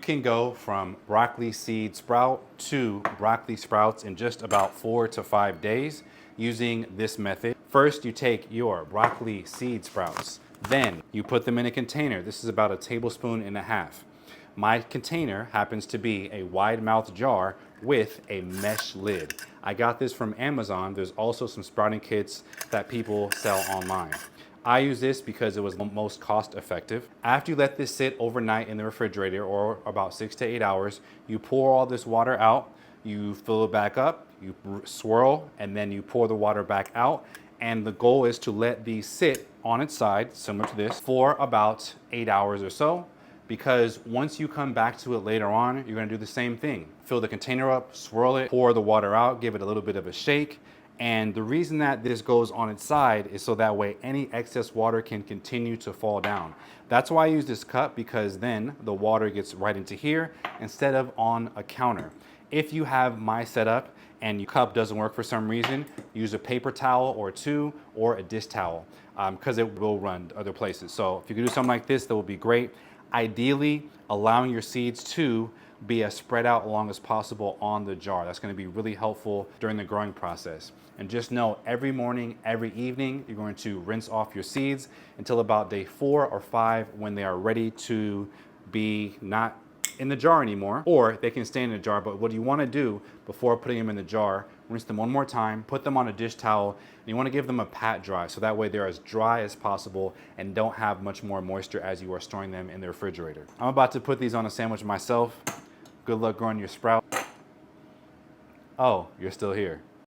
can go from broccoli seed sprout to broccoli sprouts in just about 4 to 5 days using this method. First, you take your broccoli seed sprouts, then you put them in a container. This is about 1.5 tablespoons. My container happens to be a wide mouth jar with a mesh lid. I got this from Amazon. There's also some sprouting kits that people sell online. I use this because it was the most cost effective. After you let this sit overnight in the refrigerator, or about 6 to 8 hours, you pour all this water out, you fill it back up, you swirl, and then you pour the water back out. And the goal is to let these sit on its side, similar to this, for about 8 hours or so. Because once you come back to it later on, you're gonna do the same thing. Fill the container up, swirl it, pour the water out, give it a little bit of a shake. And the reason that this goes on its side is so that way any excess water can continue to fall down. That's why I use this cup, because then the water gets right into here instead of on a counter. If you have my setup and your cup doesn't work for some reason, use a paper towel or two, or a dish towel, because it will run other places. So if you could do something like this, that would be great. Ideally, allowing your seeds to be as spread out long as possible on the jar. That's going to be really helpful during the growing process. And just know, every morning, every evening, you're going to rinse off your seeds until about day 4 or 5, when they are ready to be not in the jar anymore, or they can stay in the jar. But what you want to do before putting them in the jar, rinse them one more time, put them on a dish towel, and you want to give them a pat dry, so that way they're as dry as possible and don't have much more moisture as you are storing them in the refrigerator. I'm about to put these on a sandwich myself. Good luck growing your sprout. Oh, you're still here.